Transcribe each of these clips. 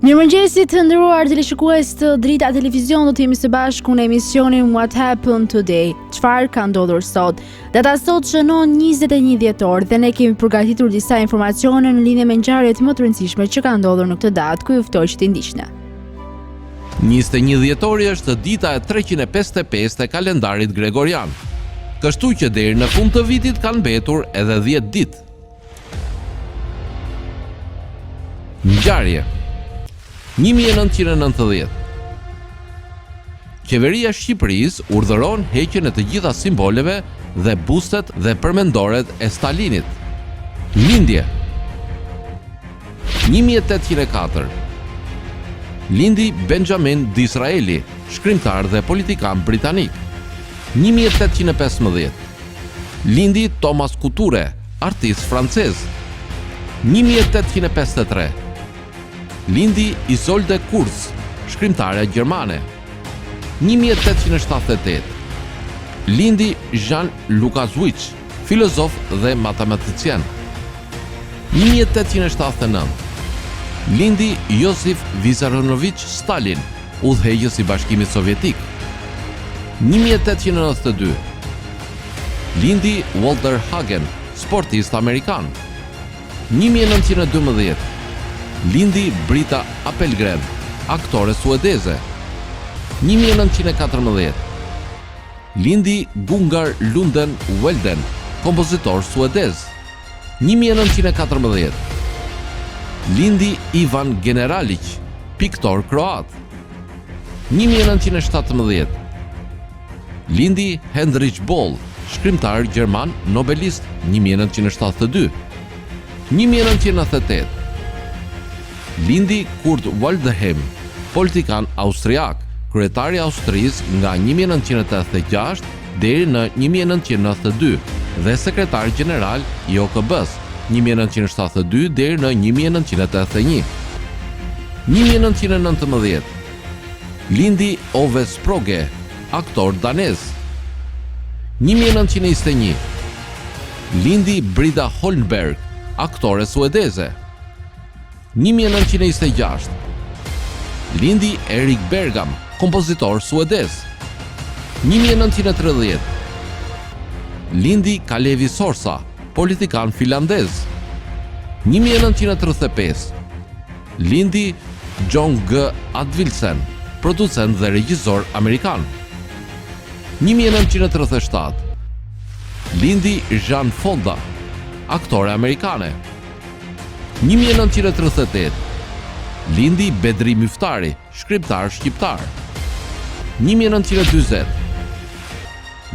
Mirëmëngjesit të nderuar teleshikues të Drita Televizion, do të jemi së bashku në emisionin What Happened Today? Çfarë ka ndodhur sot? Data sot shënon 21 dhjetor dhe ne kemi përgatitur disa informacione në lidhje me ngjarjet më të rëndësishme që kanë ndodhur në këtë datë, ku ju ftoj që t'i ndiqni. 21 dhjetori është dita e 355 e kalendarit gregorian, kështu që deri në fund të vitit kanë mbetur edhe 10 ditë. Ngjarje 1990. Qeveria e Shqipërisë urdhëron heqjen e të gjitha simboleve dhe bustet dhe përmendoret e Stalinit. Lindje 1804. Lindi Benjamin Disraeli, shkrimtar dhe politikan britanik. 1815. Lindi Thomas Couture, artist francez. 1853. Lindi Isolde Kurz, shkrimtare gjermane. 1878. Lindi Jan Lukaszewicz, filozof dhe matematicien. 1879. Lindi Josif Vissarionovich Stalin, udhëheqës i Bashkimit Sovjetik. 1892. Lindi Walter Hagen, sportist amerikan. 1912. Lindi Brita Appelgren, aktore suedeze. 1914. Lindi Gunnar Lunden Welden, kompozitor suedez. 1914. Lindi Ivan Generalic, piktor kroat. 1917. Lindi Heinrich Boll, shkrimtar gjerman, nobelist. 1972. 1998. Lindi Kurt Waldheim, politikan austriak, kryetari i Austrisë nga 1986 deri në 1992 dhe sekretar gjeneral i OKB-s 1972 deri në 1981. 1919. Lindi Ove Sproge, aktor danez. 1921. Lindi Brida Holmberg, aktore suedeze. 1926. Lindi Erik Bergam, kompozitor suedez. 1930. Lindi Kalevi Sorsa, politikan finlandez. 1935. Lindi John G. Advilsen, producent dhe regjisor amerikan. 1937. Lindi Jean Fonda, aktore amerikane. 1938. Lindi Bedri Myftari, shkrimtar shqiptar. 1940.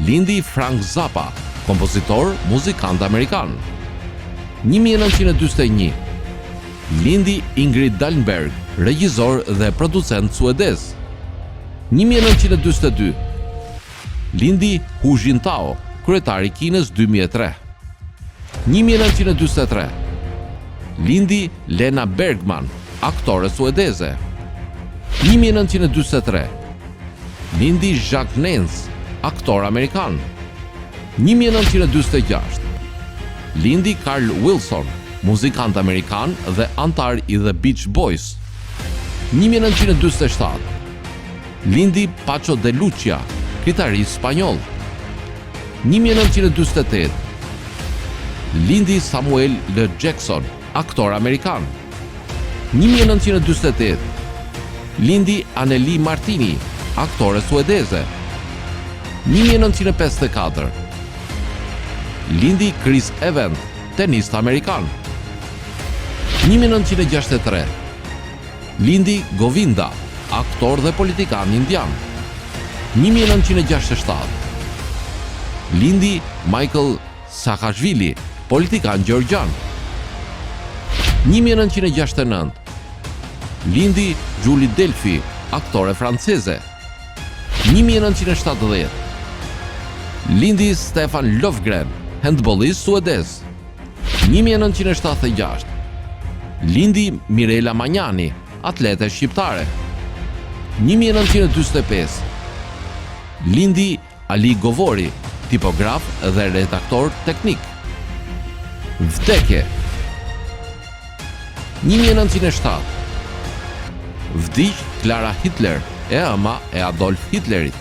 Lindi Frank Zappa, kompozitor, muzikant amerikan. 1941. Lindi Ingrid Dahlberg, regjisor dhe producent suedez. 1942. Lindi Hu Jintao, kryetari i Kinës 2003. 1943. Lindi Lena Bergman, aktore suedeze. 1943. Lindi Jacques Nance, aktor amerikan. 1946. Lindi Carl Wilson, muzikant amerikan dhe antar i The Beach Boys. 1947. Lindi Pacho de Lucia, kitarist spanjoll. 1948. Lindi Samuel L. Jackson, aktor amerikan. 1948. Lindi Anneli Martini, aktore suedeze. 1954. Lindi Chris Evans, tenist amerikan. 1963. Lindi Govinda, aktor dhe politikan indian. 1967. Lindi Michael Saakashvili, politikan gjeorgjan. 1969. Lindi Julie Delphi, aktore franceze. 1970. Lindi Stefan Löfgren, handballist suedez. 1976. Lindi Mirela Magnani, atlete shqiptare. 1945. Lindi Ali Govori, tipograf dhe redaktor teknik. Vdekje 1907. Vdiq Clara Hitler, e ama e Adolf Hitlerit.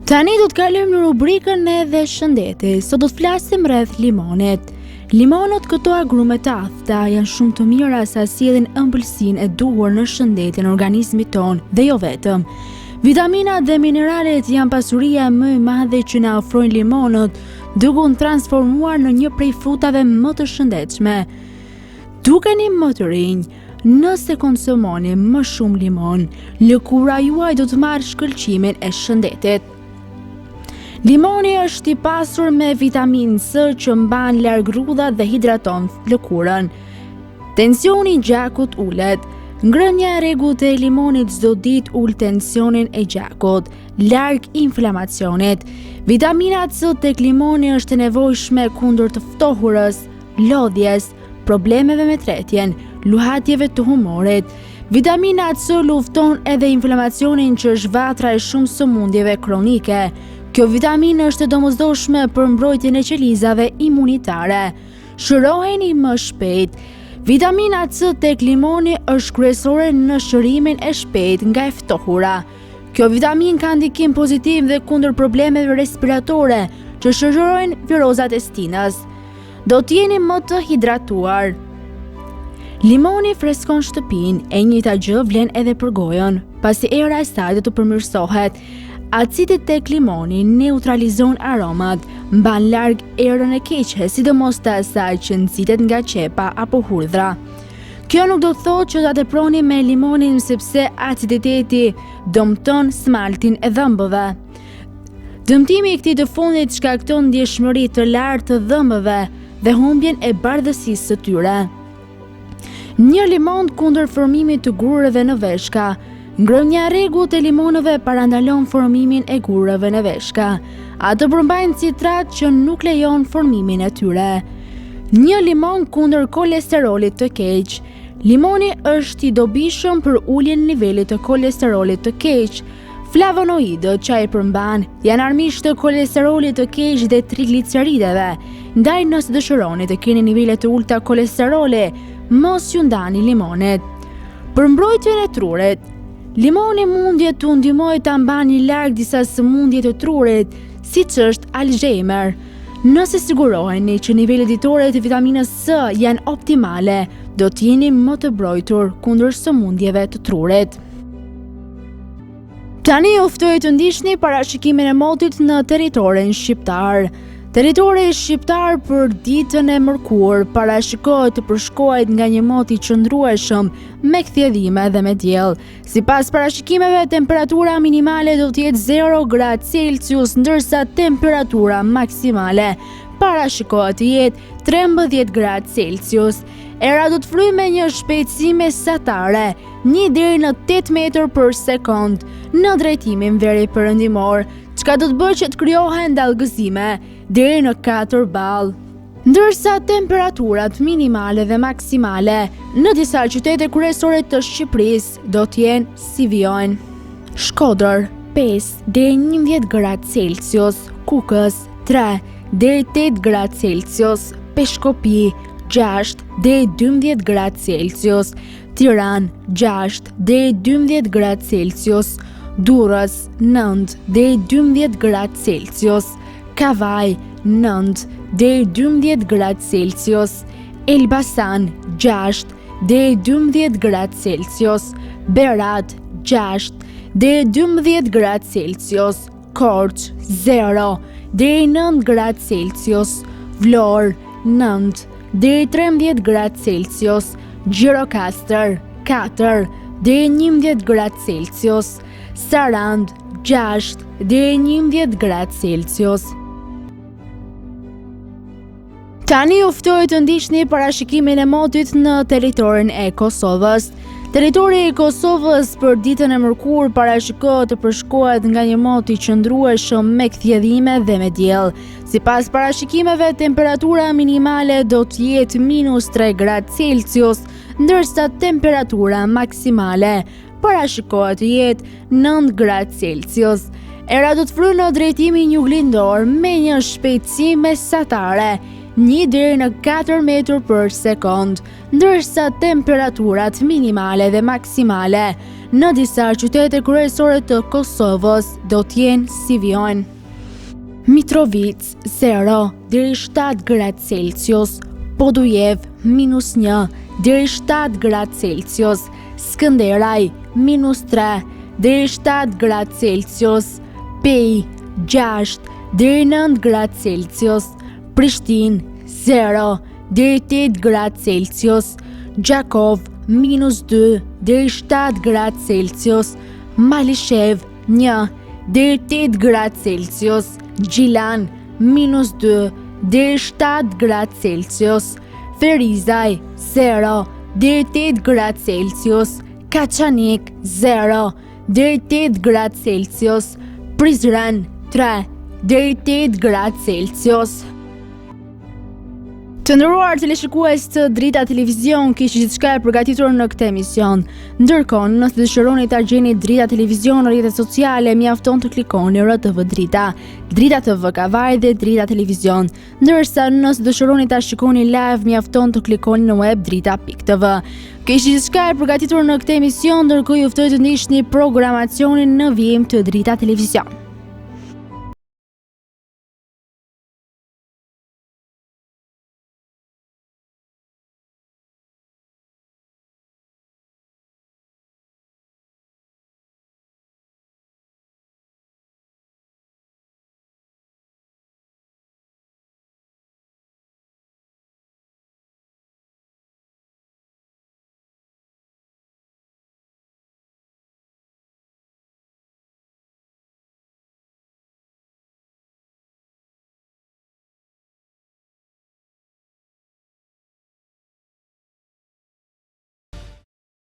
Tani do të kalojmë në rubrikën edhe shëndeti. Sot do të flasim rreth limonit. Limonët këto agrume të athta janë shumë të mira sa sjellin ëmbëlsinë e duhur në shëndetin e organizmit ton dhe jo vetëm. Vitaminat dhe mineralet janë pasuria më e madhe që na ofrojnë limonët, duke u transformuar në një prej frutave më të shëndetshme. Dukeni më të rinj, nëse konsumoni më shumë limon, lëkura juaj do të marrë shkëlqimin e shëndetit. Limoni është i pasur me vitaminë C që mban larg rrudhat dhe hidraton lëkurën. Tensioni i gjakut ulet. Ngrënia e rregullt e limonit çdo ditë ul tensionin e gjakut, larg inflamacionit. Vitamina C tek limoni është e nevojshme kundër të ftohurës, lodhjes, problemeve me tretjen, luhatjeve të humorit. Vitamina C lufton edhe inflamacionin që është vatra e shumë sëmundjeve kronike. Kjo vitaminë është e domosdoshme për mbrojtjen e qelizave imunitare. Shëroheni më shpejt. Vitamina C tek limoni është kryesore në shërimin e shpejt nga e ftohura. Kjo vitaminë ka ndikim pozitiv dhe kundër problemeve respiratore që shoqërojnë virozat e stinës. Do të jeni më të hidratuar. Limoni freskon shtëpinë, e njëjta gjë vlen edhe për gojën. Pasi era e saj do të përmirësohet, acidi tek limoni neutralizon aromat, mban larg erën e keqe, sidomos të asaj që nxitet nga qepa apo hudhra. Kjo nuk do të thotë që ta teproni me limonin sepse aciditeti dëmton smaltin e dhëmbëve. Dëmtimi i këtij të fundit shkakton ndjeshmëri të lartë të dhëmbëve dhe humbjen e bardhësisë së tyre. Një limon kundër formimit të gurëve në veshka. Ngrënia e rregullt e limonëve parandalon formimin e gurëve në veshka. Ato përmbajnë citrat që nuk lejon formimin e tyre. Një limon kundër kolesterolit të keq. Limoni është i dobishëm për uljen e nivelit të kolesterolit të keq. Flavonoidët që ai përmban janë armiqtë të kolesterolit të keq dhe triglicerideve. Ndaj nëse dëshironi të keni nivele të ulta kolesteroli, mos ju ndani limonit. Për mbrojtjen e trurit, limoni mundje të ndihmojë ta mbani larg disa sëmundje të trurit, siç është Alzheimer. Nëse siguroheni që nivelet ditore të vitaminës C janë optimale, do të jeni më të mbrojtur kundër sëmundjeve të trurit. Tani ju ftoj të ndiqni parashikimin e motit në territorin shqiptar. Territori shqiptar për ditën e mërkurë parashikohet të përshkohet nga një mot i qëndrueshëm me kthjedhime dhe me diell. Sipas parashikimeve, temperatura minimale do të jetë 0 gradë Celsius, ndërsa temperatura maksimale parashikohet të jetë 13 gradë Celsius. Era do të fryjë me një shpejtësi mesatare, 1 deri në 8 metër për sekond, në drejtimin veriperëndimor, çka do të bëjë që të krijohen dallgëzime deri në 4 ball. Ndërsa temperaturat minimale dhe maksimale në disa qytete kryesore të Shqipërisë do të jenë si vijojnë: Shkodër 5 deri 11 gradë Celsius, Kukës 3 deri 8 gradë Celsius, Peshkopi 6 deri 12 gradë Celsius, Tiranë 6 deri 12 gradë Celsius, Durrës 9 deri 12 gradë Celsius, Kavaj 9 deri 12 gradë Celsius, Elbasan 6 deri 12 gradë Celsius, Berat 6 deri 12 gradë Celsius, Korç 0 deri 9 gradë Celsius, Vlorë 9 deri 13 gradë Celsius, Gjirokastër 4 deri 11 gradë Celsius, Sarand 6 deri 11 gradë Celsius. Tani ju ftoj të ndiqni parashikimin e motit në territorin e Kosovës. Territori i Kosovës për ditën e mërkurë parashikohet të përshkohet nga një mot i qëndrueshëm me kthjedhime dhe me diell. Sipas parashikimeve, temperatura minimale do të jetë -3 gradë Celsius, ndërsa temperatura maksimale parashikohet të jetë 9 gradë Celsius. Era do të fryjë në drejtimin juglindor me një shpejtësi mesatare, 1 deri në 4 metër për sekond, ndërsa temperaturat minimale dhe maksimale në disa qytete kryesore të Kosovës do t'jenë si vijojnë: Mitrovic 0 deri 7 gradë Celsius, Podujev -1 deri 7 gradë Celsius, Skënderaj -3 deri 7 gradë Celsius, Pej 6 deri 9 gradë Celsius, Prishtinë 0 deri 8 gradë Celsius, Gjakov -2 deri 7 gradë Celsius, Malishev 1 deri 8 gradë Celsius, Gjilan -2 deri 7 gradë Celsius, Ferizaj 0 deri 8 gradë Celsius, Kaçanik 0 deri 8 gradë Celsius, Prizren 3 deri 8 gradë Celsius. Të nderuar teleshikues të Drita Televizion, kishit gjithçka e përgatitur në këtë emision. Ndërkohë, nëse dëshironi ta gjeni Drita Televizion në rrjetet sociale, mjafton të klikoni RTV Drita, Drita TV Kavari dhe Drita Televizion. Ndërsa nëse dëshironi ta shikoni live, mjafton të klikoni në web drita.tv. Kishit gjithçka e përgatitur në këtë emision, ndërkohë ju ftoj të ndiqni programacionin në vijim të Drita Televizion.